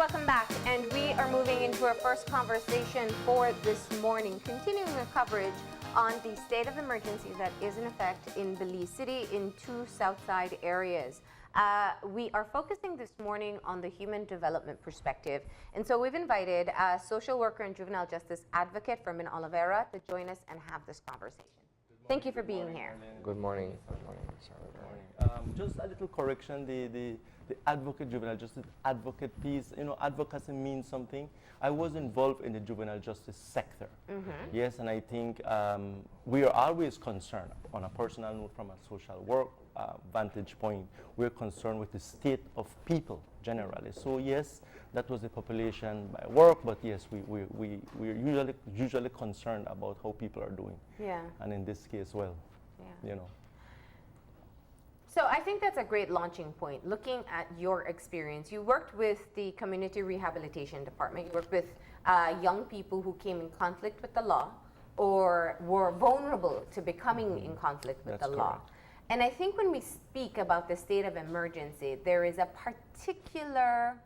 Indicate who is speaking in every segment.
Speaker 1: welcome back. And we are moving into our first conversation for this morning, continuing the coverage on the state of emergency that is in effect in Belize City in two Southside areas. We are focusing this morning on the human development perspective. And so we've invited social worker and juvenile justice advocate Fermin Olivera to join us and have this conversation. Thank you for being here.
Speaker 2: Good morning. Good morning.
Speaker 3: Just a little correction, the advocate, juvenile justice advocate piece, advocacy means something. I was involved in the juvenile justice sector. Yes, and I think we are always concerned, on a personal note from a social work vantage point, we're concerned with the state of people generally. So yes, that was the population by work, but yes, we're usually concerned about how people are doing.
Speaker 1: Yeah.
Speaker 3: And in this case, well,
Speaker 1: yeah. So I think that's a great launching point. Looking at your experience, you worked with the Community Rehabilitation Department. You worked with young people who came in conflict with the law or were vulnerable to becoming in conflict with the law. And I think when we speak about the state of emergency, there is a particular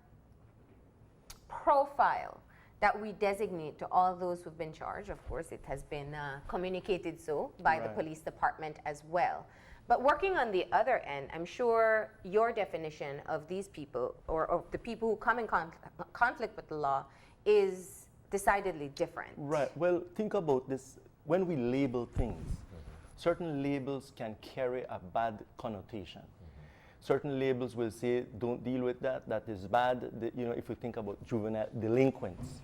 Speaker 1: profile that we designate to all those who've been charged. Of course, it has been communicated so by the police department as well. But working on the other end, I'm sure your definition of these people or of the people who come in conflict with the law is decidedly different.
Speaker 3: Right. Well, think about this. When we label things, certain labels can carry a bad connotation. Certain labels will say, don't deal with that, that is bad. If you think about juvenile delinquents,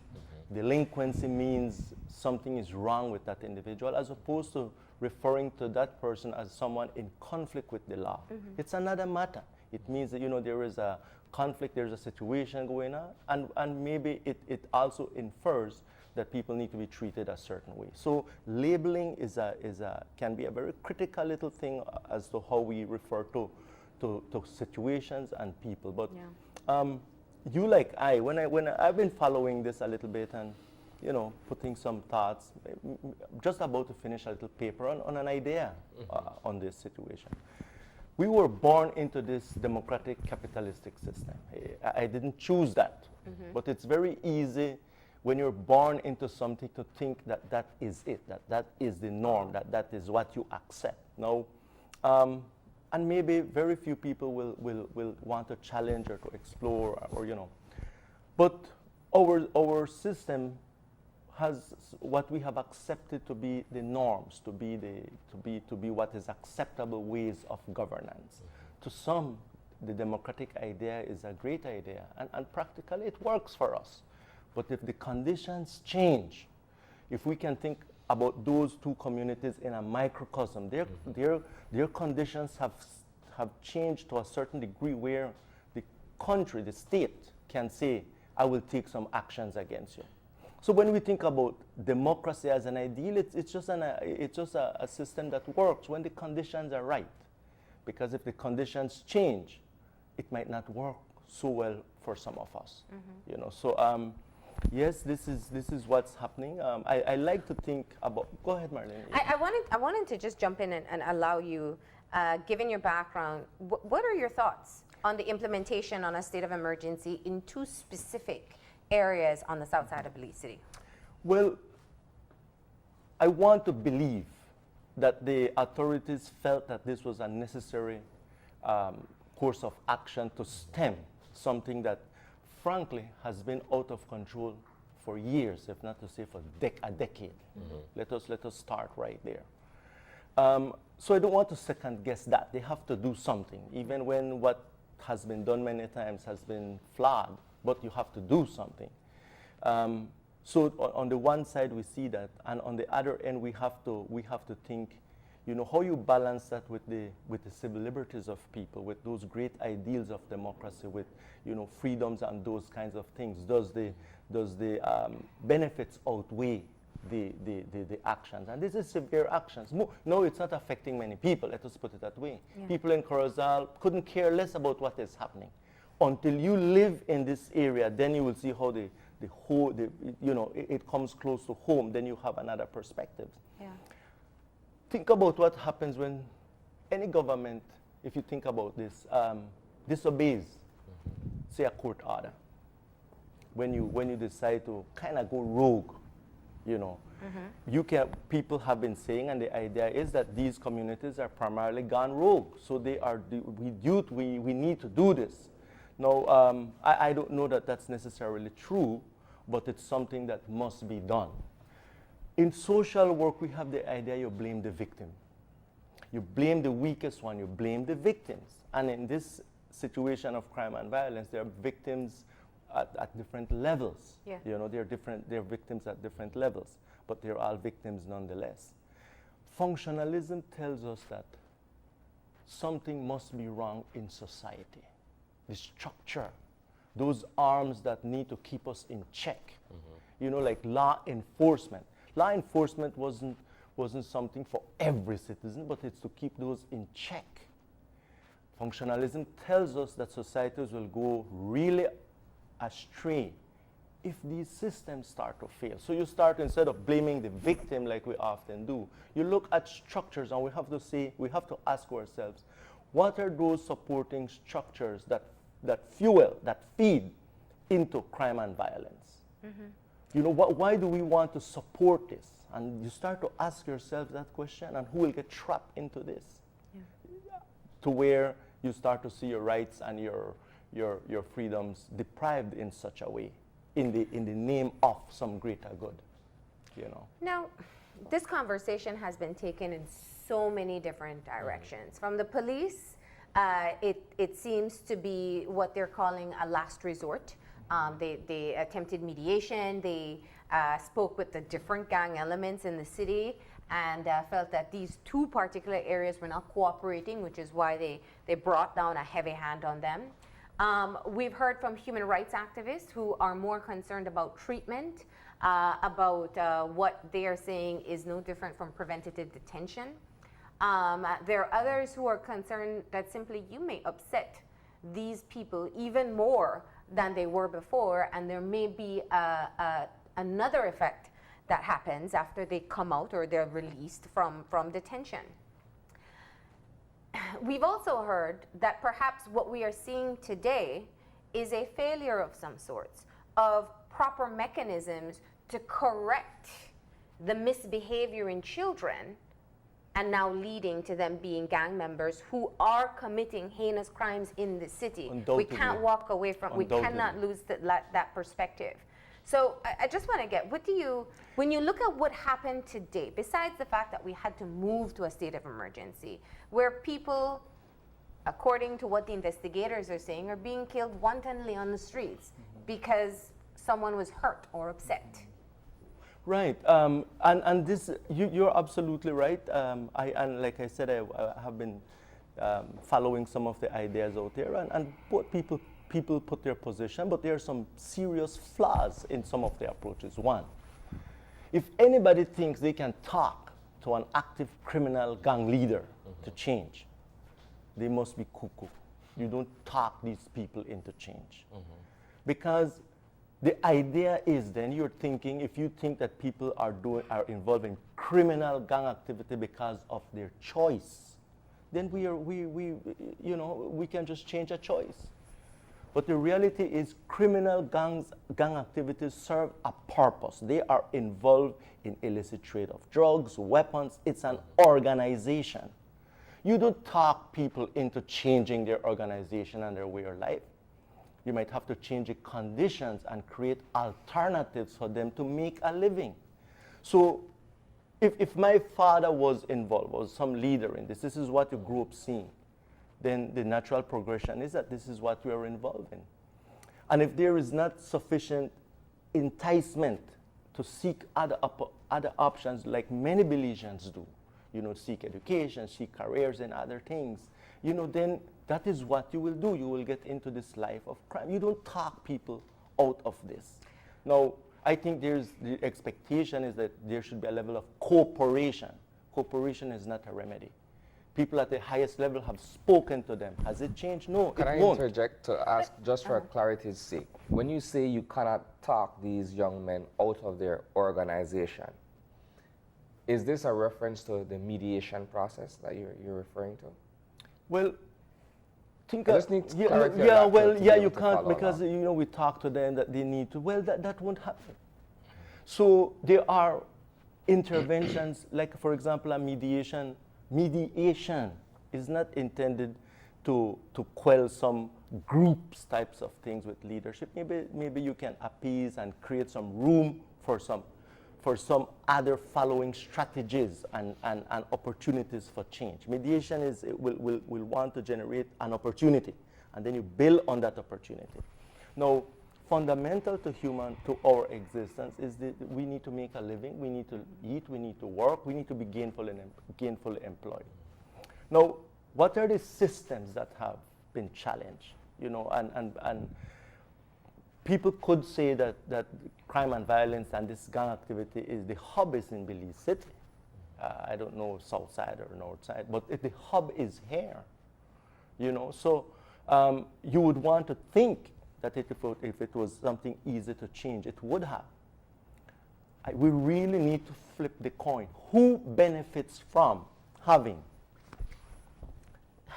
Speaker 3: delinquency means something is wrong with that individual, as opposed to referring to that person as someone in conflict with the law. It's another matter. It means that, there is a conflict, there's a situation going on, and maybe it also infers that people need to be treated a certain way. So labeling can be a very critical little thing as to how we refer to situations and people. But you like when I've been following this a little bit and putting some thoughts, just about to finish a little paper on an idea on this situation. We were born into this democratic capitalistic system. I didn't choose that, but it's very easy when you're born into something to think that that is it, that is the norm, that is what you accept. Now, and maybe very few people will want to challenge or to explore or but our system has what we have accepted to be the norms, to be what is acceptable ways of governance. To some, the democratic idea is a great idea, and practically it works for us. But if the conditions change, if we can think about those two communities in a microcosm, their conditions have changed to a certain degree where the country, the state, can say, I will take some actions against you. So when we think about democracy as an ideal, it's just a system that works when the conditions are right. Because if the conditions change, it might not work so well for some of us. So yes, this is what's happening. I like to think about. Go ahead, Marlene.
Speaker 1: I wanted to just jump in and allow you, given your background, what are your thoughts on the implementation on a state of emergency in two specific areas on the south side of Belize City?
Speaker 3: Well, I want to believe that the authorities felt that this was a necessary course of action to stem something that frankly has been out of control for years, if not to say for a decade. Let us start right there. So I don't want to second guess that. They have to do something, even when what has been done many times has been flawed, but you have to do something. So on the one side we see that, and on the other end we have to think, how you balance that with the civil liberties of people, with those great ideals of democracy, with freedoms and those kinds of things. Does the benefits outweigh the actions? And this is severe actions. No, it's not affecting many people. Let us put it that way. Yeah. People in Corozal couldn't care less about what is happening. Until you live in this area, then you will see how it comes close to home. Then you have another perspective.
Speaker 1: Yeah.
Speaker 3: Think about what happens when any government, if you think about this, disobeys, say, a court order. when you decide to kind of go rogue, you know. People have been saying, and the idea is that these communities are primarily gone rogue. So we need to do this. Now, I don't know that that's necessarily true, but it's something that must be done. In social work, we have the idea you blame the victim. You blame the weakest one, you blame the victims. And in this situation of crime and violence, there are victims at different levels.
Speaker 1: Yeah.
Speaker 3: You know, they're victims at different levels, but they're all victims nonetheless. Functionalism tells us that something must be wrong in society. The structure, those arms that need to keep us in check. You know, like law enforcement. Law enforcement wasn't something for every citizen, but it's to keep those in check. Functionalism tells us that societies will go really astray if these systems start to fail. So you start, instead of blaming the victim like we often do, you look at structures, and we have to ask ourselves, what are those supporting structures that fuel, that feed into crime and violence? You know, why do we want to support this? And you start to ask yourself that question, and who will get trapped into this? To where you start to see your rights and your freedoms deprived in such a way, in the name of some greater good, you know.
Speaker 1: Now, this conversation has been taken in so many different directions. From the police, it seems to be what they're calling a last resort. They attempted mediation. They spoke with the different gang elements in the city and felt that these two particular areas were not cooperating, which is why they brought down a heavy hand on them. We've heard from human rights activists who are more concerned about treatment, about what they are saying is no different from preventative detention. There are others who are concerned that simply you may upset these people even more than they were before, and there may be another effect that happens after they come out or they're released from detention. We've also heard that perhaps what we are seeing today is a failure of some sorts of proper mechanisms to correct the misbehavior in children, and now leading to them being gang members who are committing heinous crimes in the city. We can't walk away from, we cannot lose that perspective. So I just want to get, when you look at what happened today, besides the fact that we had to move to a state of emergency, where people, according to what the investigators are saying, are being killed wantonly on the streets because someone was hurt or upset.
Speaker 3: Right, and this, you're absolutely right. And like I said, I have been following some of the ideas out there, and both people put their position, but there are some serious flaws in some of their approaches. One, if anybody thinks they can talk to an active criminal gang leader to change, they must be cuckoo. You don't talk these people into change. Because the idea is then you're thinking, if you think that people are involved in criminal gang activity because of their choice, then we can just change a choice. But the reality is criminal gang activities serve a purpose. They are involved in illicit trade of drugs, weapons. It's an organization. You don't talk people into changing their organization and their way of life. You might have to change the conditions and create alternatives for them to make a living. So if my father was involved, was some leader in this is what you grew up seeing, then the natural progression is that this is what we are involved in. And if there is not sufficient enticement to seek other options, like many Belizeans do, seek education, seek careers and other things, then that is what you will do. You will get into this life of crime. You don't talk people out of this. Now, I think the expectation is that there should be a level of cooperation. Cooperation is not a remedy. People at the highest level have spoken to them. Has it changed? No,
Speaker 2: Can I interject to ask, just for clarity's sake, when you say you cannot talk these young men out of their organization, is this a reference to the mediation process that you're referring to?
Speaker 3: Well, think
Speaker 2: I just need
Speaker 3: yeah,
Speaker 2: clarity on
Speaker 3: yeah,
Speaker 2: that
Speaker 3: well,
Speaker 2: to
Speaker 3: yeah,
Speaker 2: be
Speaker 3: you
Speaker 2: able to
Speaker 3: can't
Speaker 2: follow
Speaker 3: because
Speaker 2: along.
Speaker 3: we talk to them that they need to. Well, that won't happen. So there are interventions, like for example, a mediation. Mediation is not intended to quell some groups types of things with leadership. Maybe you can appease and create some room for some other following strategies and opportunities for change. Mediation will want to generate an opportunity, and then you build on that opportunity. Now, fundamental to our existence is that we need to make a living, we need to eat, we need to work, we need to be gainfully employed. Now, what are the systems that have been challenged? And people could say that crime and violence and this gang activity is the hub is in Belize City. I don't know south side or north side, but the hub is here. So you would want to think that if it was something easy to change, it would have. We really need to flip the coin. Who benefits from having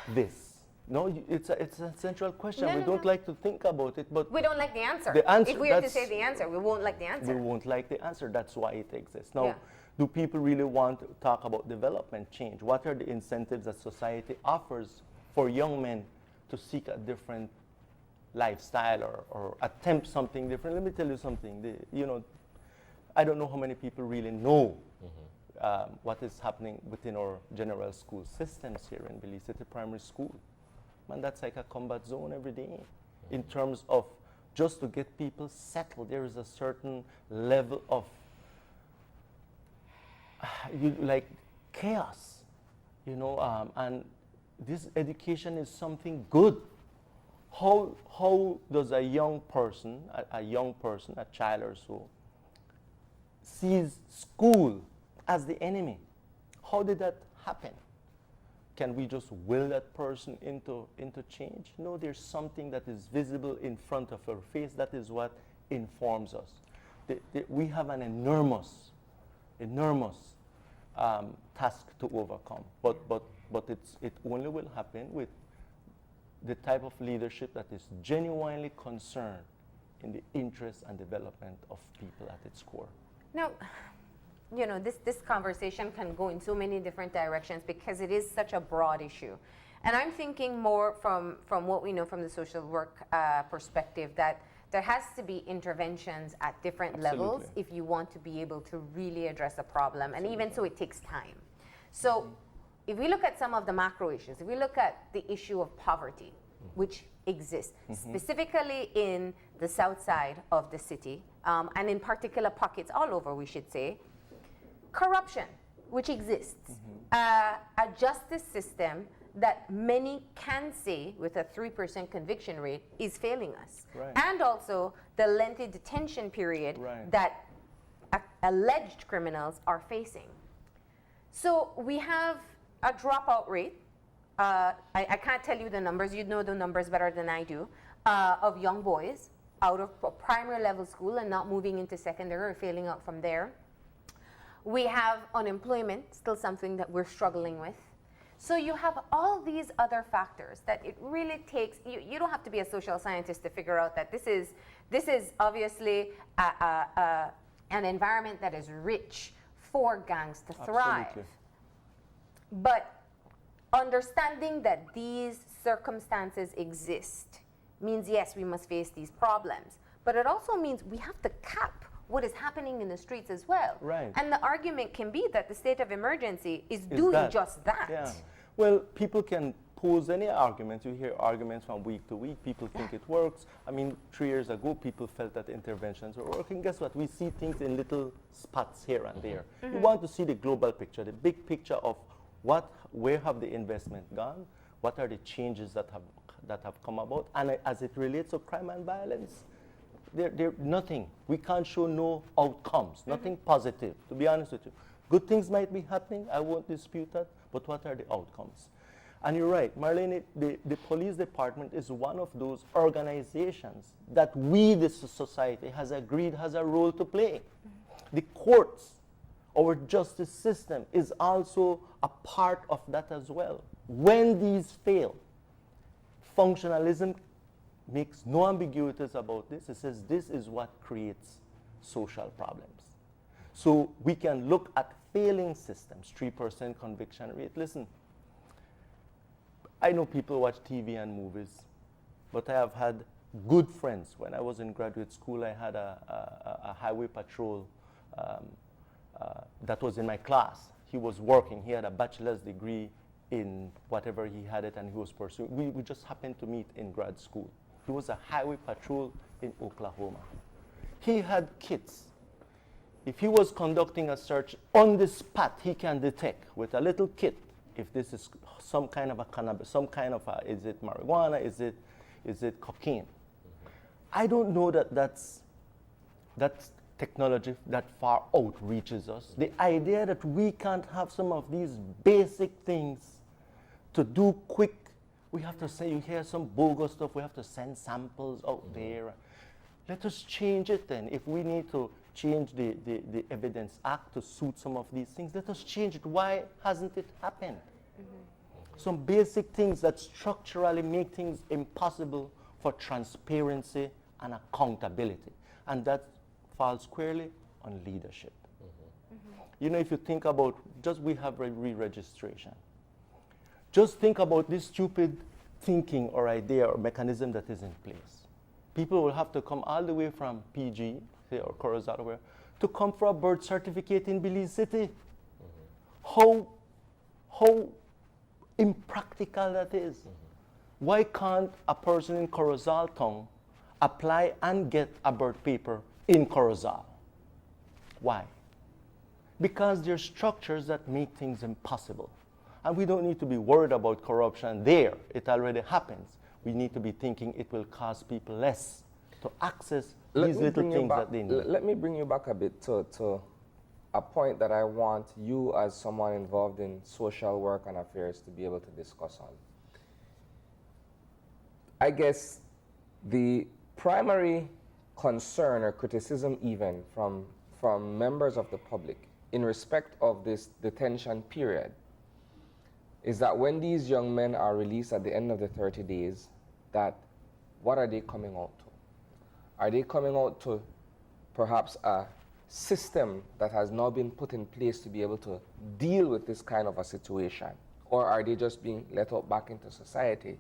Speaker 3: this? No, it's a central question.
Speaker 1: No,
Speaker 3: we
Speaker 1: no,
Speaker 3: don't
Speaker 1: no.
Speaker 3: like to think about it, but
Speaker 1: We don't like the answer.
Speaker 3: The answer,
Speaker 1: If we have to
Speaker 3: that's-
Speaker 1: say the answer, we won't like the answer.
Speaker 3: we won't like the answer. That's why it exists. Now,
Speaker 1: Yeah.
Speaker 3: do people really want to talk about development change? What are the incentives that society offers for young men to seek a different lifestyle or attempt something different? Let me tell you something. I don't know how many people really know what is happening within our general school systems here in Belize City Primary School. Man, that's like a combat zone every day. In terms of just to get people settled, there is a certain level of like chaos, and this education is something good. How does a young person, a child or so, sees school as the enemy? How did that happen? Can we just will that person into change? No, there's something that is visible in front of our face. That is what informs us. We have an enormous task to overcome. But it only will happen with the type of leadership that is genuinely concerned in the interest and development of people at its core.
Speaker 1: Now, this conversation can go in so many different directions because it is such a broad issue. And I'm thinking more from what we know from the social work perspective, that there has to be interventions at different levels
Speaker 3: Absolutely.
Speaker 1: if you want to be able to really address a problem. And even so, it takes time. So if we look at some of the macro issues, if we look at the issue of poverty, which exists specifically in the south side of the city, and in particular pockets all over, we should say, corruption, which exists, a justice system that many can say with a 3% conviction rate is failing us.
Speaker 3: Right.
Speaker 1: And also the lengthy detention period
Speaker 3: Right.
Speaker 1: that alleged criminals are facing. So we have a dropout rate. I can't tell you the numbers. You know the numbers better than I do, of young boys out of primary level school and not moving into secondary or failing out from there. We have unemployment, still something that we're struggling with. So you have all these other factors that it really takes. You don't have to be a social scientist to figure out that this is obviously an environment that is rich for gangs to thrive.
Speaker 3: Absolutely.
Speaker 1: But understanding that these circumstances exist means, yes, we must face these problems. But it also means we have to cap what is happening in the streets as well.
Speaker 3: Right.
Speaker 1: And the argument can be that the state of emergency is doing
Speaker 3: that.
Speaker 1: just that.
Speaker 3: Yeah. Well, people can pose any arguments. You hear arguments from week to week. People think it works. I mean, 3 years ago, people felt that interventions were working. Guess what? We see things in little spots here and there. We want to see the global picture, the big picture of where have the investment gone? What are the changes that have come about? And as it relates to crime and violence, nothing. We can't show no outcomes, nothing positive, to be honest with you. Good things might be happening, I won't dispute that, but what are the outcomes? And you're right, Marlene, the police department is one of those organizations that we, the society, has agreed has a role to play. The courts, our justice system is also a part of that as well. When these fail, Functionalism makes no ambiguities about this. It says this is what creates social problems. So we can look at failing systems, 3% conviction rate. Listen, I know people watch TV and movies, but I have had good friends. When I was in graduate school, I had a highway patrol that was in my class. He was working. He had a bachelor's degree in whatever he had it, and he was pursuing. We just happened to meet in grad school. He was a highway patrol in Oklahoma. He had kits. If he was conducting a search on the spot, he can detect with a little kit if this is some kind of a cannabis, some kind of a, is it marijuana, is it cocaine? I don't know that that's technology that far outreaches us. The idea that we can't have some of these basic things to do quick, we have to say, you hear some bogus stuff, we have to send samples out there. Let us change it then. If we need to change the Evidence Act to suit some of these things, let us change it. Why hasn't it happened? Some basic things that structurally make things impossible for transparency and accountability. And that falls squarely on leadership. You know, if you think about, just we have re-registration. Just think about this stupid thinking or idea or mechanism that is in place. People will have to come all the way from PG, say, or Corozal, to come for a birth certificate in Belize City. How impractical that is. Why can't a person in Corozal town apply and get a birth paper in Corozal? Why? Because there are structures that make things impossible. And we don't need to be worried about corruption there. It already happens. We need to be thinking it will cost people less to access these little things that they need.
Speaker 2: Let me bring you back a bit to a point that I want you as someone involved in social work and affairs to be able to discuss on. I guess the primary concern or criticism even from members of the public in respect of this detention period is that when these young men are released at the end of the 30 days, that what are they coming out to? Are they coming out to perhaps a system that has now been put in place to be able to deal with this kind of a situation? Or are they just being let out back into society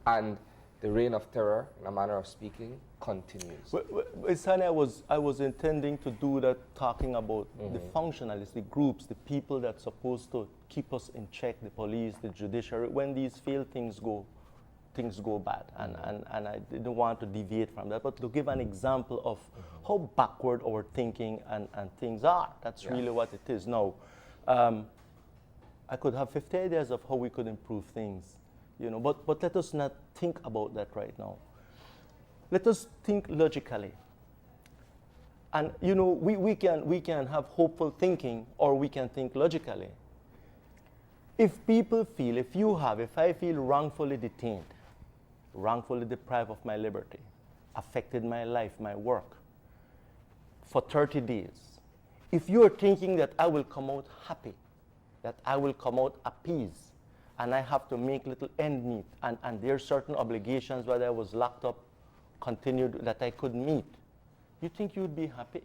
Speaker 2: and the reign of terror, in a manner of speaking, continues?
Speaker 3: Sonny, I was intending to do that, talking about the functionalists, the groups, the people that's supposed to keep us in check, the police, the judiciary. When these fail, things go bad. And I didn't want to deviate from that, but to give an example of how backward our thinking and things are. That's really what it is. Now, I could have 50 ideas of how we could improve things, you know, but let us not think about that right now. Let us think logically. And, you know, we can have hopeful thinking, or we can think logically. If people feel, if I feel wrongfully detained, wrongfully deprived of my liberty, affected my life, my work, for 30 days, if you are thinking that I will come out happy, that I will come out appeased, and I have to make little end meet, and there are certain obligations whether I was locked up, continued, that I could meet, you think you would be happy?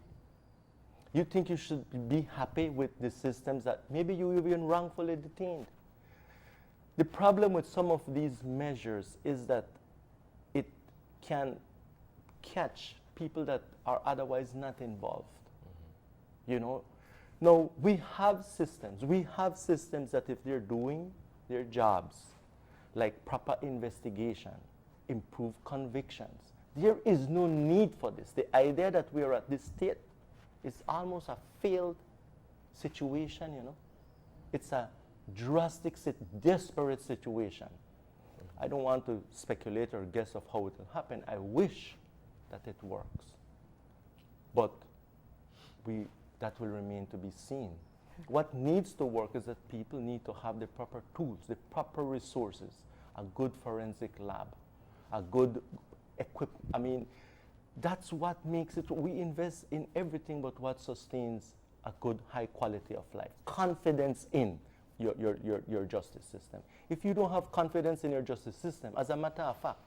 Speaker 3: You think you should be happy with the systems that maybe you have been wrongfully detained? The problem with some of these measures is that it can catch people that are otherwise not involved. You know? Now, we have systems that if they're doing their jobs, like proper investigation, improved convictions, there is no need for this. The idea that we are at this state is almost a failed situation, you know. It's a drastic, desperate situation. I don't want to speculate or guess of how it will happen. I wish that it works. But that will remain to be seen. What needs to work is that people need to have the proper tools, the proper resources, a good forensic lab, a good I mean, that's what makes it. We invest in everything but what sustains a good, high quality of life. Confidence in your justice system. If you don't have confidence in your justice system, as a matter of fact,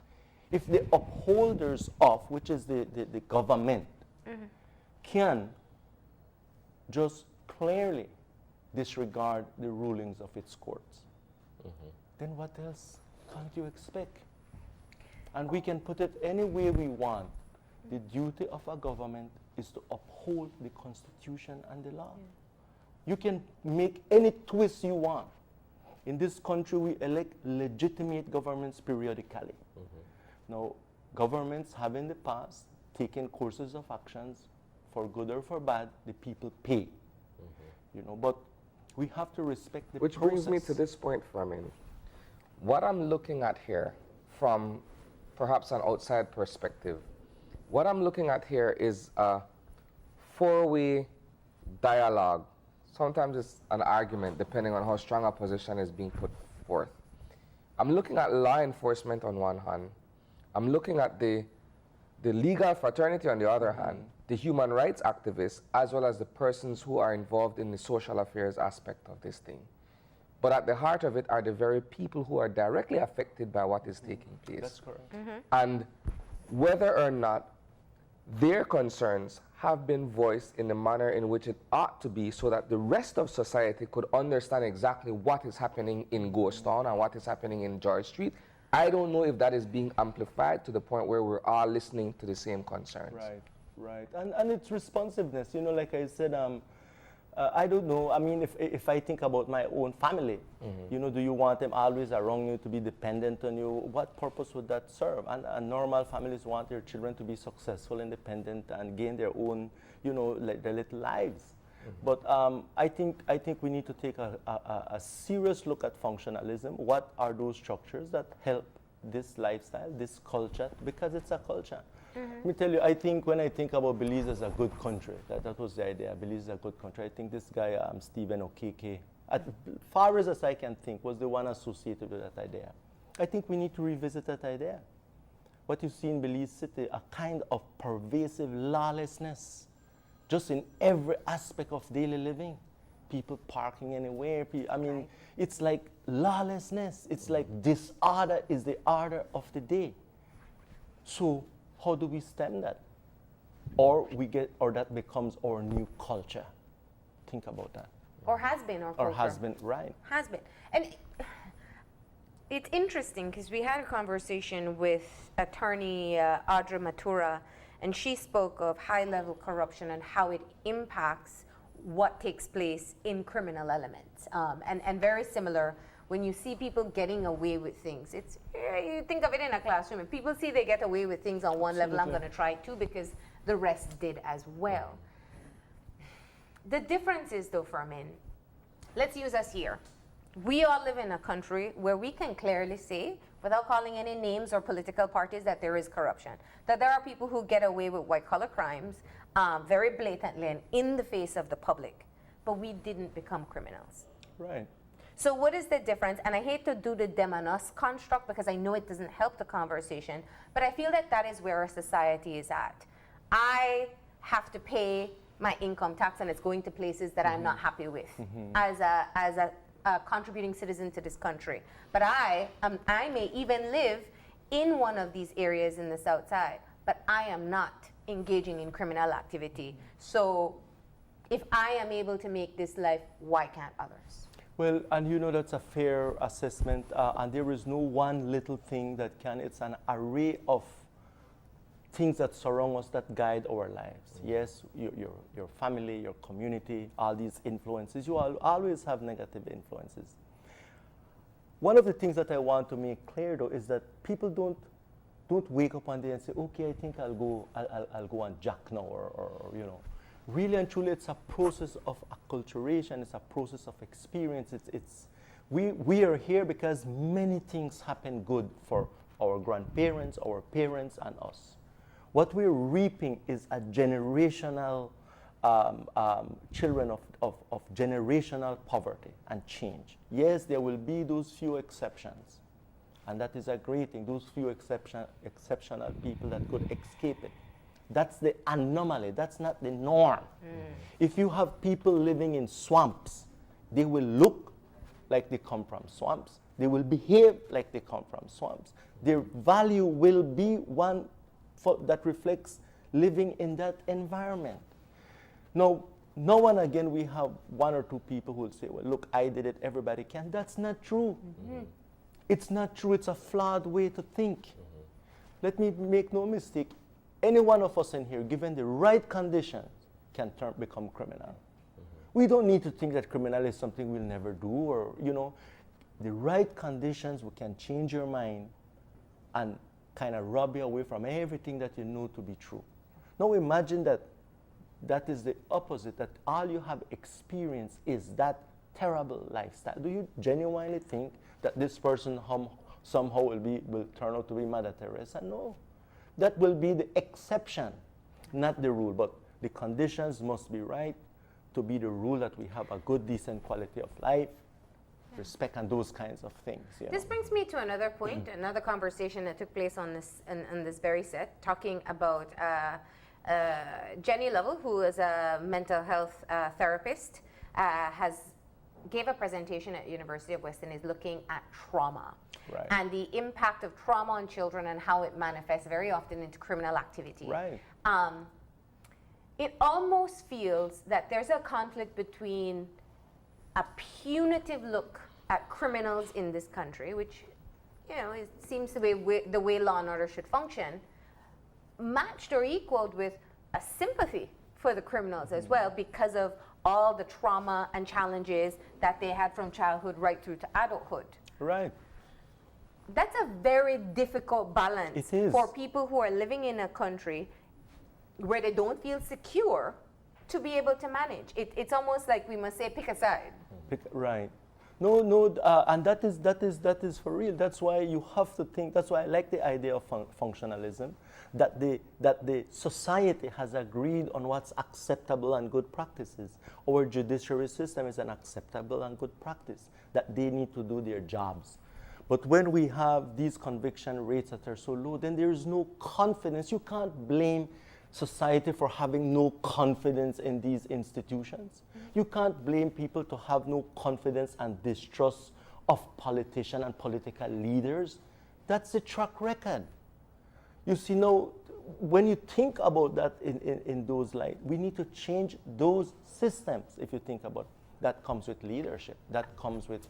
Speaker 3: if the upholders of, which is the government, can just clearly disregard the rulings of its courts, then what else can't you expect? And we can put it any way we want. The duty of a government is to uphold the Constitution and the law. You can make any twist you want. In this country, we elect legitimate governments periodically. Now, governments have in the past taken courses of actions, for good or for bad, the people pay. You know, but we have to respect the
Speaker 2: Which
Speaker 3: process.
Speaker 2: brings me to this point, Fermin. What I'm looking at here from perhaps an outside perspective, what I'm looking at here is a four-way dialogue. Sometimes it's an argument, depending on how strong a position is being put forth. I'm looking at law enforcement on one hand. I'm looking at the legal fraternity on the other hand, the human rights activists, as well as the persons who are involved in the social affairs aspect of this thing. But at the heart of it are the very people who are directly affected by what is taking place.
Speaker 3: That's correct.
Speaker 2: And whether or not their concerns have been voiced in the manner in which it ought to be, so that the rest of society could understand exactly what is happening in Ghost Town and what is happening in George Street. I don't know if that is being amplified to the point where we're all listening to the same concerns.
Speaker 3: Right. And it's responsiveness. You know, like I said, I don't know. I mean, if I think about my own family, you know, do you want them always around you to be dependent on you? What purpose would that serve? And normal families want their children to be successful, independent, and gain their own, you know, like their little lives. But I think we need to take a serious look at functionalism. What are those structures that help this lifestyle, this culture? Because it's a culture. Let me tell you, I think when I think about Belize as a good country, that was the idea. Belize is a good country. I think this guy, Stephen Okeke, as far as I can think, was the one associated with that idea. I think we need to revisit that idea. What you see in Belize City, a kind of pervasive lawlessness, just in every aspect of daily living. People parking anywhere. I mean, it's like lawlessness. It's like disorder is the order of the day. So how do we stem that? Or that becomes our new culture. Think about that.
Speaker 1: Or has been our culture.
Speaker 3: Or has been, right.
Speaker 1: Has been. And it's interesting because we had a conversation with attorney Audra Matura, and she spoke of high-level corruption and how it impacts what takes place in criminal elements. And very similar, when you see people getting away with things, it's you think of it in a classroom, and people see they get away with things on one level, I'm going to try it too because the rest did as well. The difference is, though, Fermin, let's use us here. We all live in a country where we can clearly say, without calling any names or political parties, that there is corruption, that there are people who get away with white-collar crimes very blatantly and in the face of the public, but we didn't become criminals.
Speaker 3: Right.
Speaker 1: So what is the difference? And I hate to do the them and us construct because I know it doesn't help the conversation, but I feel that that is where our society is at. I have to pay my income tax and it's going to places that I'm not happy with as a contributing citizen to this country. But I may even live in one of these areas in the South Side, but I am not engaging in criminal activity. So if I am able to make this life, why can't others?
Speaker 3: Well, and you know that's a fair assessment, and there is no one little thing that can, it's an array of things that surround us that guide our lives. Yes, your family, your community, all these influences. You always have negative influences. One of the things that I want to make clear, though, is that people don't wake up one day and say, okay, I think I'll go on jack now, or you know. Really and truly, it's a process of acculturation. It's a process of experience. We are here because many things happen good for our grandparents, our parents, and us. What we're reaping is a generational children of generational poverty and change. Yes, there will be those few exceptions, and that is a great thing. Those few exceptional people that could escape it. That's the anomaly. That's not the norm. If you have people living in swamps, they will look like they come from swamps. They will behave like they come from swamps. Their value will be one that reflects living in that environment. Now and again, we have one or two people who will say, well, look, I did it, everybody can. That's not true. Mm-hmm. It's not true. It's a flawed way to think. Mm-hmm. Let me make no mistake. Any one of us in here, given the right conditions, can become criminal. Mm-hmm. We don't need to think that criminal is something we'll never do, or, the right conditions can change your mind and kind of rob you away from everything that you know to be true. Now imagine that is the opposite, that all you have experienced is that terrible lifestyle. Do you genuinely think that this person somehow will turn out to be Mother Teresa? No. That will be the exception, not the rule. But the conditions must be right to be the rule, that we have a good, decent quality of life, respect, and those kinds of things.
Speaker 1: This brings me to another point, another conversation that took place on this very set, talking about Jenny Lovell, who is a mental health therapist, gave a presentation at University of Western, is looking at trauma.
Speaker 3: Right.
Speaker 1: And the impact of trauma on children and how it manifests very often into criminal activity.
Speaker 3: Right.
Speaker 1: It almost feels that there's a conflict between a punitive look at criminals in this country, which, it seems to be the way law and order should function, matched or equaled with a sympathy for the criminals as well, because of all the trauma and challenges that they had from childhood right through to adulthood.
Speaker 3: Right.
Speaker 1: That's a very difficult balance.
Speaker 3: It is.
Speaker 1: For people who are living in a country where they don't feel secure to be able to manage. It's almost like we must say, pick a side.
Speaker 3: Right. No, and that is for real. That's why you have to think. That's why I like the idea of functionalism, that the society has agreed on what's acceptable and good practices. Our judiciary system is an acceptable and good practice, that they need to do their jobs. But when we have these conviction rates that are so low, then there is no confidence. You can't blame society for having no confidence in these institutions. You can't blame people to have no confidence and distrust of politicians and political leaders. That's the track record. You see, now, when you think about that in those light, we need to change those systems. If you think about that, comes with leadership. That comes with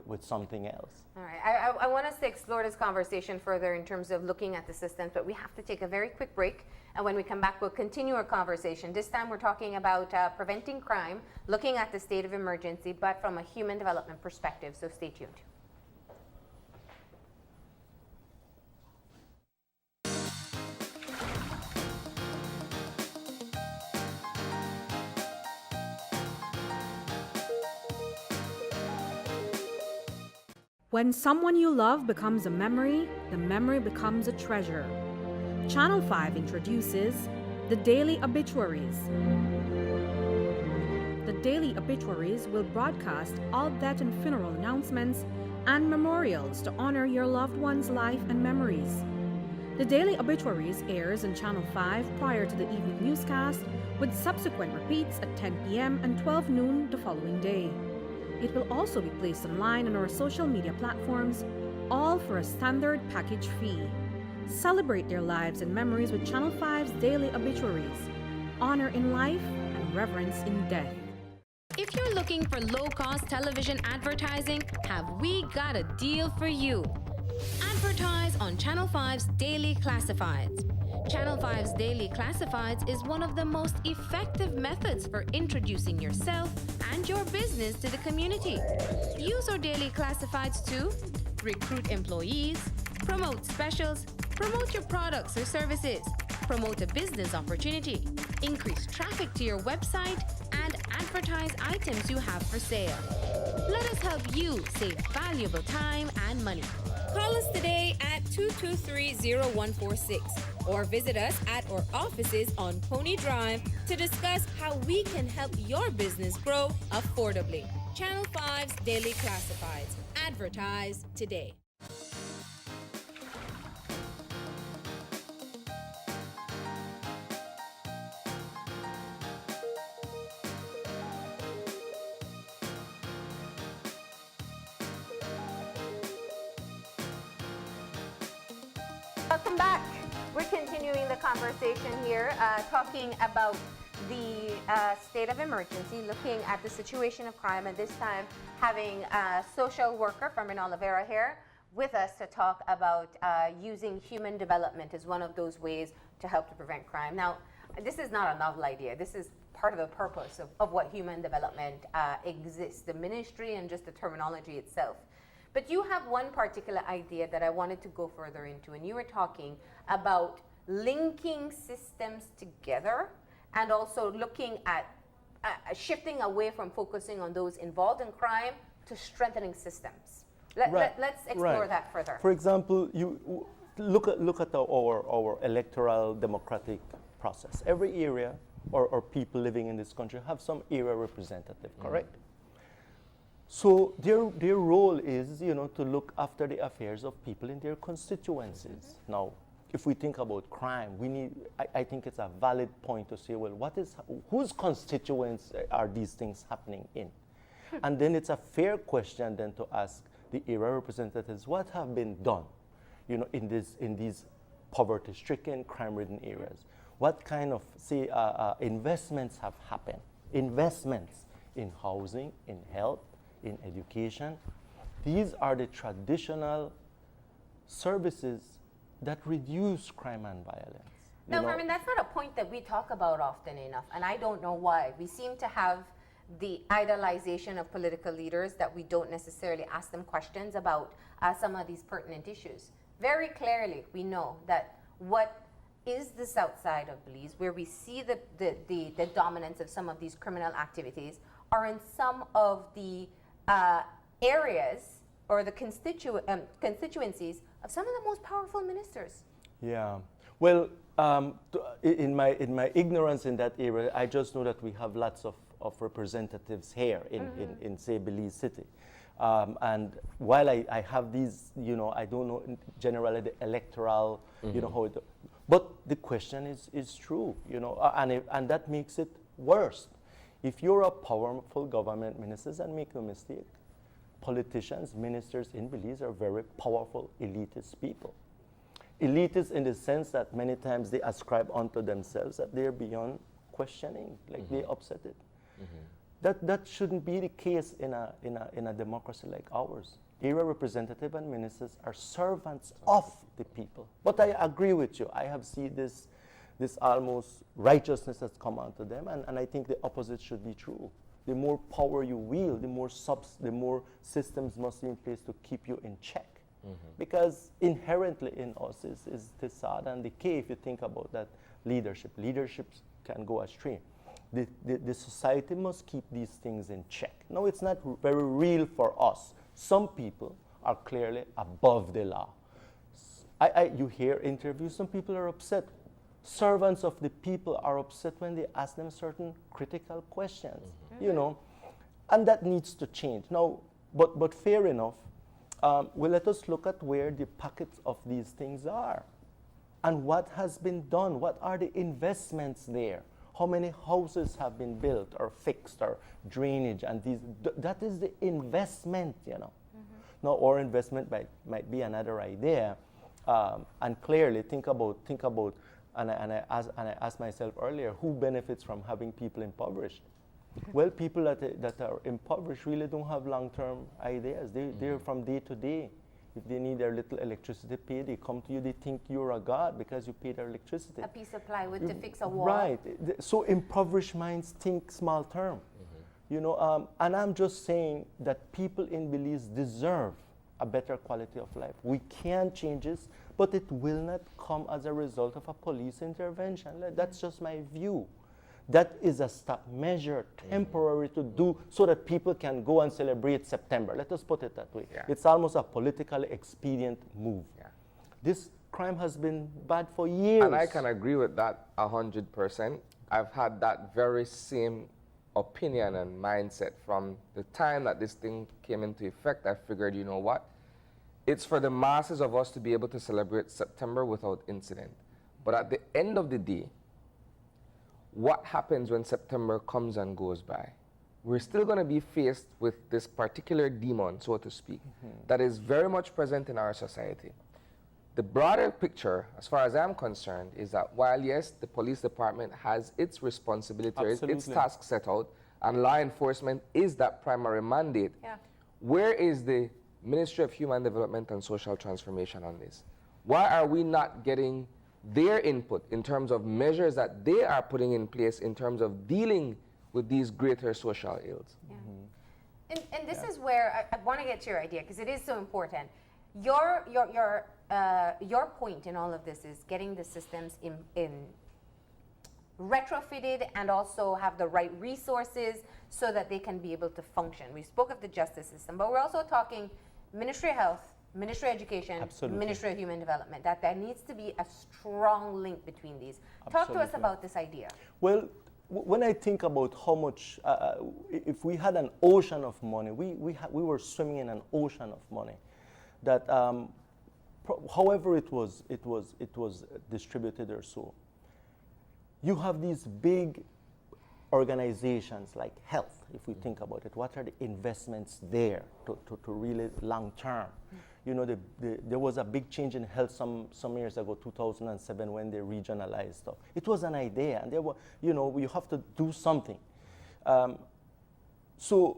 Speaker 3: with something else.
Speaker 1: All right, I want us to explore this conversation further in terms of looking at the systems, but we have to take a very quick break, and when we come back, we'll continue our conversation. This time we're talking about preventing crime, looking at the state of emergency, but from a human development perspective, so stay tuned.
Speaker 4: When someone you love becomes a memory, the memory becomes a treasure. Channel 5 introduces the Daily Obituaries. The Daily Obituaries will broadcast all death and funeral announcements and memorials to honor your loved one's life and memories. The Daily Obituaries airs on Channel 5 prior to the evening newscast, with subsequent repeats at 10 p.m. and 12 noon the following day. It will also be placed online on our social media platforms, all for a standard package fee. Celebrate their lives and memories with Channel 5's Daily Obituaries. Honor in life and reverence in death.
Speaker 5: If you're looking for low-cost television advertising, have we got a deal for you? Advertise on Channel 5's Daily Classifieds. Channel 5's Daily Classifieds is one of the most effective methods for introducing yourself and your business to the community. Use our Daily Classifieds to recruit employees, promote specials, promote your products or services, promote a business opportunity, increase traffic to your website, and advertise items you have for sale. Let us help you save valuable time and money. Call us today at 223-0146 or visit us at our offices on Pony Drive to discuss how we can help your business grow affordably. Channel 5's Daily Classifieds. Advertise today.
Speaker 1: Welcome back. We're continuing the conversation here, talking about the state of emergency, looking at the situation of crime, and this time having a social worker, Fermin Olivera, here with us to talk about using human development as one of those ways to help to prevent crime. Now, this is not a novel idea. This is part of the purpose of what human development exists, the ministry and just the terminology itself. But you have one particular idea that I wanted to go further into, and you were talking about linking systems together and also looking at shifting away from focusing on those involved in crime to strengthening systems. Let's explore that further.
Speaker 3: For example, you look at our electoral democratic process. Every area or people living in this country have some area representative, correct? So their role is, to look after the affairs of people in their constituencies. Now, if we think about crime, I think it's a valid point to say, well, whose constituents are these things happening in? And then it's a fair question then to ask the area representatives, what have been done, in these poverty-stricken, crime-ridden areas? What kind of, investments have happened? Investments in housing, in health, in education. These are the traditional services that reduce crime and violence.
Speaker 1: No, Fermin, that's not a point that we talk about often enough, and I don't know why. We seem to have the idolization of political leaders that we don't necessarily ask them questions about some of these pertinent issues. Very clearly, we know that what is the south side of Belize, where we see the dominance of some of these criminal activities, are in some of the areas or the constituencies of some of the most powerful ministers.
Speaker 3: Yeah. Well, in my ignorance in that area, I just know that we have lots of representatives here in say, Belize City. And while I have these, I don't know generally the electoral, how it, but the question is true, and that makes it worse. If you're a powerful government ministers, and make no mistake, politicians, ministers in Belize are very powerful, elitist people. Elitist in the sense that many times they ascribe unto themselves that they're beyond questioning, like they upset it. That shouldn't be the case in a democracy like ours. Area representative and ministers are servants of the people. But I agree with you. I have seen this almost righteousness that's come onto them, and I think the opposite should be true. The more power you wield, the more systems must be in place to keep you in check. Because inherently in us is the sad and decay. If you think about that leadership can go astray. The society must keep these things in check. No, it's not very real for us. Some people are clearly above the law. You hear interviews, some people are upset. Servants of the people are upset when they ask them certain critical questions, and that needs to change. Now, but fair enough, well, let us look at where the pockets of these things are and what has been done. What are the investments there? How many houses have been built or fixed or drainage, and that is the investment, Now, our investment might be another idea, and clearly think about, and I asked myself earlier, who benefits from having people impoverished? Well, people that are impoverished really don't have long-term ideas. They're from day to day. If they need their little electricity paid, they come to you, they think you're a god because you pay their electricity.
Speaker 1: A piece of plywood to fix a wall.
Speaker 3: Right. So impoverished minds think small term. And I'm just saying that people in Belize deserve a better quality of life. We can change this, but it will not come as a result of a police intervention. That's just my view. That is a stop measure, temporary to do so that people can go and celebrate September. Let us put it that way.
Speaker 2: Yeah.
Speaker 3: It's almost a politically expedient move.
Speaker 2: Yeah.
Speaker 3: This crime has been bad for years.
Speaker 2: And I can agree with that 100%. I've had that very same opinion and mindset from the time that this thing came into effect. I figured, you know what? It's for the masses of us to be able to celebrate September without incident. But at the end of the day, what happens when September comes and goes by? We're still going to be faced with this particular demon, so to speak, that is very much present in our society. the broader picture, as far as I'm concerned, is that while, yes, the police department has its responsibility, or its
Speaker 3: Absolutely.
Speaker 2: task set out, and law enforcement is that primary mandate,
Speaker 1: Yeah.
Speaker 2: where is the Ministry of Human Development and Social Transformation on this? Why are we not getting their input in terms of measures that they are putting in place in terms of dealing with these greater social ills?
Speaker 1: Yeah. And this is where I want to get to your idea, because it is so important. Your point in all of this is getting the systems in retrofitted and also have the right resources so that they can be able to function. We spoke of the justice system, but we're also talking Ministry of Health, Ministry of Education,
Speaker 3: Absolutely.
Speaker 1: Ministry of Human Development, that there needs to be a strong link between these. Talk to us
Speaker 3: Absolutely.
Speaker 1: about this idea.
Speaker 3: Well, when I think about how much, if we had an ocean of money, we were swimming in an ocean of money, that however it was distributed or so, you have these big organizations like health, if we think about it. What are the investments there to really long term? You know, there was a big change in health some years ago, 2007, when they regionalized stuff. It was an idea, and there were, you know, you have to do something. So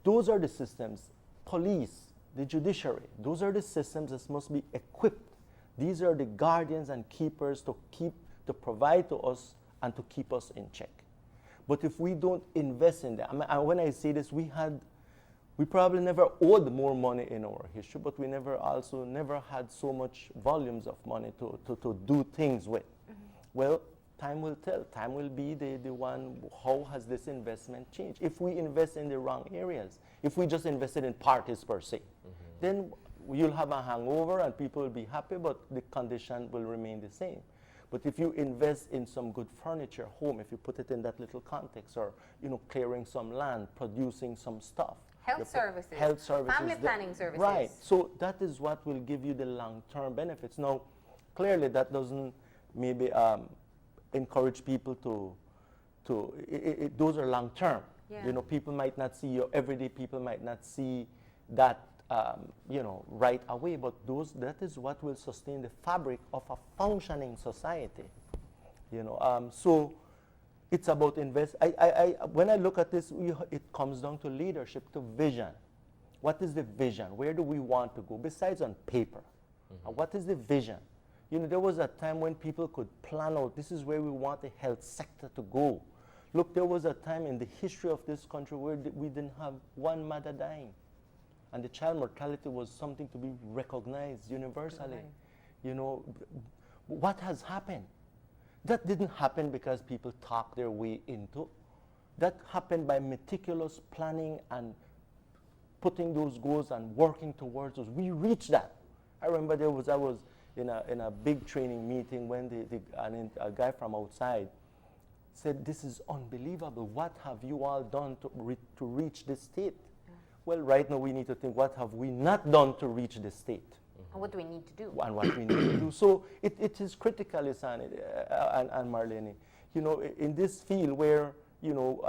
Speaker 3: those are the systems. Police, the judiciary, those are the systems that must be equipped. These are the guardians and keepers to provide to us and to keep us in check. But if we don't invest in them, when I say this, we probably never owed more money in our history, but we never had so much volumes of money to do things with. Well, time will tell. Time will be the one, how has this investment changed? If we invest in the wrong areas, if we just invested in parties per se, then you'll have a hangover and people will be happy, but the condition will remain the same. But if you invest in some good furniture, home, if you put it in that little context, or, you know, clearing some land, producing some stuff.
Speaker 1: Health services, family planning services.
Speaker 3: Right, so that is what will give you the long-term benefits. Now, clearly that doesn't maybe encourage people those are long-term.
Speaker 1: Yeah.
Speaker 3: You know, people might not see, your everyday people might not see that you know, right away, but that is what will sustain the fabric of a functioning society. You know, so it's about invest. When I look at this, it comes down to leadership, to vision. What is the vision? Where do we want to go? Besides on paper, what is the vision? You know, there was a time when people could plan out, this is where we want the health sector to go. Look, there was a time in the history of this country where we didn't have one mother dying. And the child mortality was something to be recognized universally. Right. You know, what has happened? That didn't happen because people talked their way into. That happened by meticulous planning and putting those goals and working towards those. We reached that. I remember I was in a big training meeting when a guy from outside said, "This is unbelievable. What have you all done to reach this state?" Well, right now we need to think, what have we not done to reach this state?
Speaker 1: And what do we need to do?
Speaker 3: And what we need to do. So it is critical, Isani and Marlene, you know, in this field where, you know,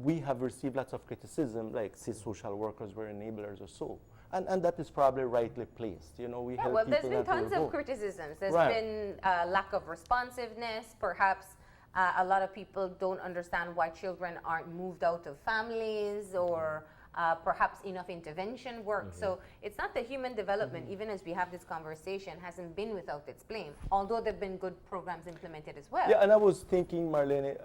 Speaker 3: we have received lots of criticism, like say social workers were enablers or so. And that is probably rightly placed. You know, we help
Speaker 1: well, there's
Speaker 3: people
Speaker 1: been tons of criticisms. There's
Speaker 3: right.
Speaker 1: been lack of responsiveness. Perhaps a lot of people don't understand why children aren't moved out of families, or perhaps enough intervention work. So it's not that human development, even as we have this conversation, hasn't been without its blame, although there have been good programs implemented as well.
Speaker 3: Yeah, and I was thinking, Marlene,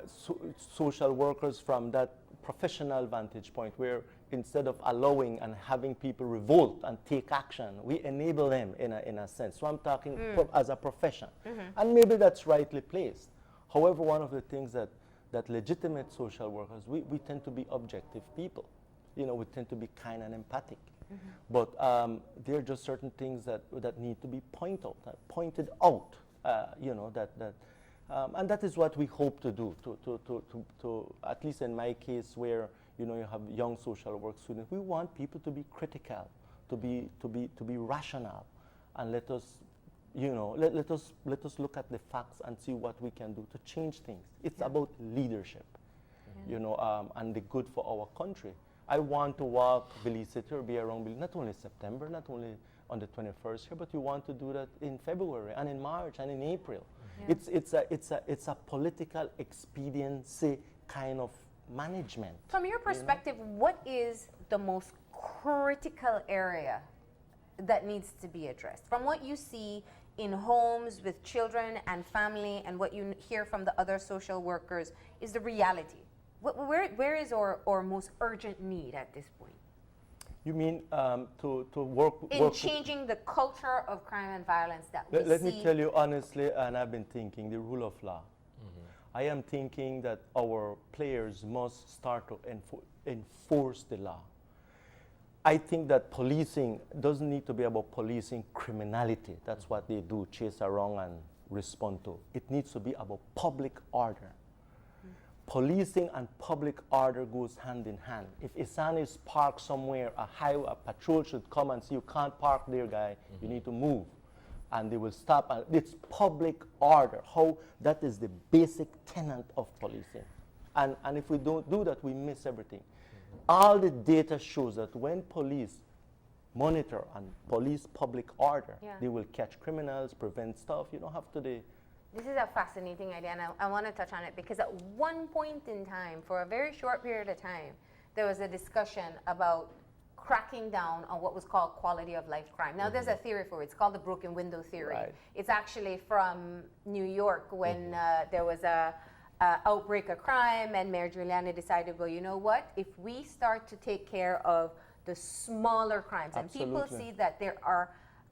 Speaker 3: social workers from that professional vantage point, where instead of allowing and having people revolt and take action, we enable them in a sense. So I'm talking as a profession. And maybe that's rightly placed. However, one of the things that legitimate social workers, we tend to be objective people. You know, we tend to be kind and empathic. But there are just certain things that need to be pointed out, you know, and that is what we hope to do, to at least in my case, where, you know, you have young social work students, we want people to be critical, to be rational, and let us, you know, let us look at the facts and see what we can do to change things. It's about leadership, you know, and the good for our country. I want to walk Belize City or be around Belize, not only September, not only on the 21st here, but you want to do that in February and in March and in April.
Speaker 1: Yeah.
Speaker 3: It's a political expediency kind of management.
Speaker 1: From your perspective, what is the most critical area that needs to be addressed? From what you see in homes with children and family and what you hear from the other social workers is the reality. Where is our most urgent need at this point?
Speaker 3: You mean to work
Speaker 1: In changing the culture of crime and violence that we see?
Speaker 3: Let me tell you honestly, and I've been thinking, the rule of law. I am thinking that our players must start to enforce the law. I think that policing doesn't need to be about policing criminality. That's what they do, chase around and respond to. It needs to be about public order. Policing and public order goes hand in hand. If Isan is parked somewhere, a patrol should come and say, you can't park there, guy, you need to move. And they will stop. And it's public order. How that is the basic tenet of policing. And if we don't do that, we miss everything. All the data shows that when police monitor and police public order, they will catch criminals, prevent stuff. You don't have to
Speaker 1: This is a fascinating idea, and I want to touch on it because at one point in time, for a very short period of time, there was a discussion about cracking down on what was called quality of life crime. Now, there's a theory for it. It's called the broken window theory.
Speaker 3: Right.
Speaker 1: It's actually from New York when there was a outbreak of crime, and Mayor Giuliani decided, well, you know what? If we start to take care of the smaller crimes, and people see that there are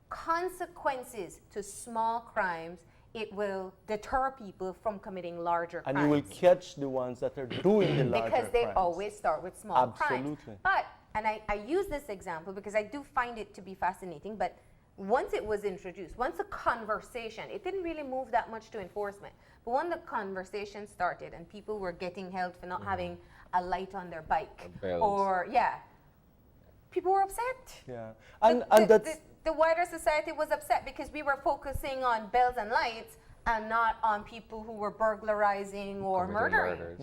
Speaker 1: consequences to small crimes, it will deter people from committing larger crimes.
Speaker 3: And you will catch the ones that are doing the larger
Speaker 1: because they
Speaker 3: crimes.
Speaker 1: always start with small crimes.
Speaker 3: Absolutely.
Speaker 1: But, and I use this example because I do find it to be fascinating, but once it was introduced, once a conversation, it didn't really move that much to enforcement, but when the conversation started and people were getting held for not having a light on their bike, or, people were upset.
Speaker 3: Yeah.
Speaker 1: The wider society was upset because we were focusing on bells and lights and not on people who were burglarizing or murdering.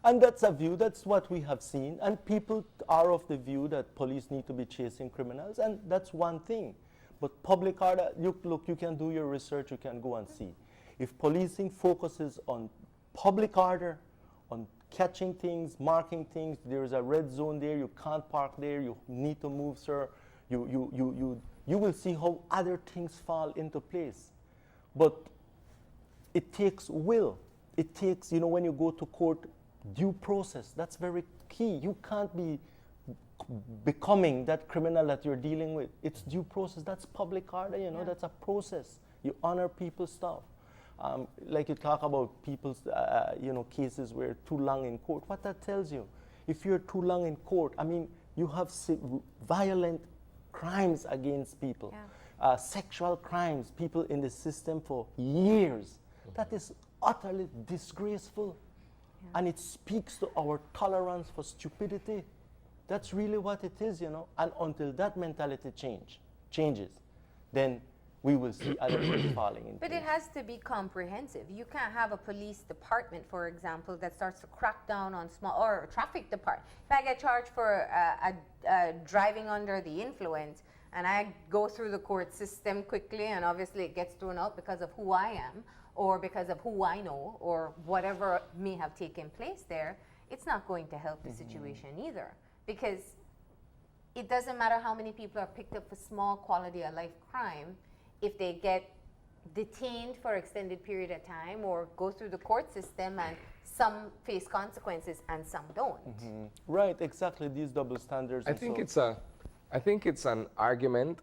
Speaker 3: And that's a view, that's what we have seen. And people are of the view that police need to be chasing criminals, and that's one thing. But public order, look, you can do your research, you can go and see. If policing focuses on public order, on catching things, marking things, there's a red zone there, you can't park there, you need to move, sir, you will see how other things fall into place. But it takes will. It takes, when you go to court, due process. That's very key. You can't be becoming that criminal that you're dealing with. It's due process. That's public order, that's a process. You honor people's stuff. Like you talk about people's, cases where too long in court. What that tells you, if you're too long in court, you have violent crimes against people, sexual crimes, people in the system for years. That is utterly disgraceful. And it speaks to our tolerance for stupidity. That's really what it is, And until that mentality changes, then we will see other things falling into.
Speaker 1: But it has to be comprehensive. You can't have a police department, for example, that starts to crack down on or a traffic department. If I get charged for driving under the influence, and I go through the court system quickly, and obviously it gets thrown out because of who I am, or because of who I know, or whatever may have taken place there, it's not going to help the situation either. Because it doesn't matter how many people are picked up for small quality of life crime, if they get detained for extended period of time or go through the court system, and some face consequences and some don't.
Speaker 3: Right, exactly, these double standards.
Speaker 2: I think it's an argument,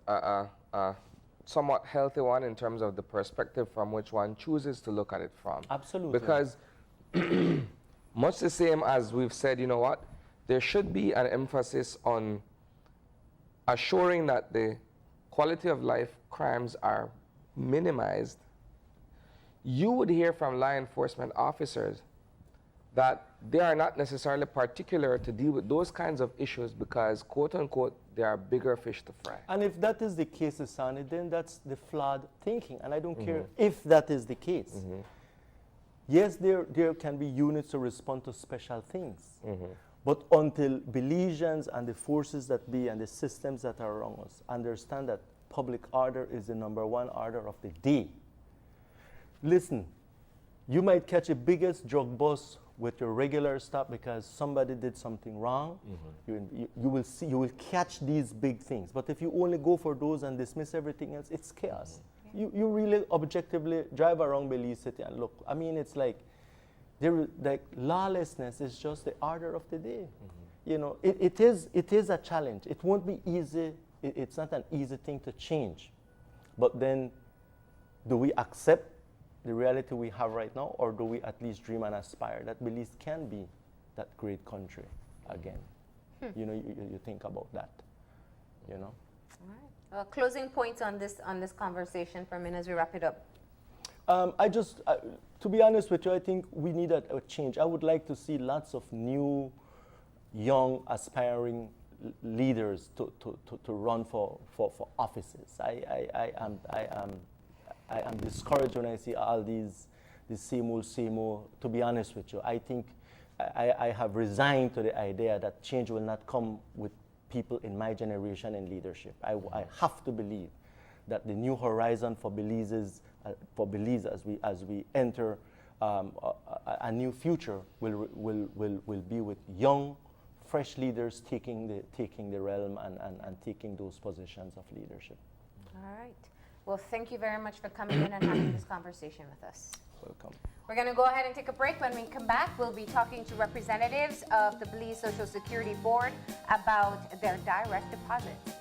Speaker 2: somewhat healthy one in terms of the perspective from which one chooses to look at it from.
Speaker 3: Absolutely.
Speaker 2: Because much the same as we've said, there should be an emphasis on assuring that the quality of life crimes are minimized. You would hear from law enforcement officers that they are not necessarily particular to deal with those kinds of issues because, quote unquote, there are bigger fish to fry.
Speaker 3: And if that is the case, Asani, then that's the flawed thinking. And I don't care if that is the case. Yes, there can be units to respond to special things. But until Belizeans and the forces that be and the systems that are around us understand that public order is the #1 order of the day. Listen, you might catch the biggest drug bust with your regular stop because somebody did something wrong. You will catch these big things. But if you only go for those and dismiss everything else, it's chaos. You really objectively drive around Belize City and look. I mean, it's like lawlessness is just the order of the day. You know, it is a challenge. It won't be easy. It's not an easy thing to change. But then, do we accept the reality we have right now, or do we at least dream and aspire that Belize can be that great country again? You know, you think about that, you know?
Speaker 1: All right. Closing points on this conversation, Fermin, as we wrap it up.
Speaker 3: To be honest with you, I think we need a change. I would like to see lots of new, young, aspiring leaders to run for offices. I am discouraged when I see all these same old. To be honest with you, I think I have resigned to the idea that change will not come with people in my generation in leadership. I have to believe that the new horizon for Belize as we enter a new future will be with young, fresh leaders taking the realm and taking those positions of leadership.
Speaker 1: All right. Well, thank you very much for coming in and having this conversation with us.
Speaker 3: Welcome.
Speaker 1: We're going to go ahead and take a break. When we come back, we'll be talking to representatives of the Belize Social Security Board about their direct deposits.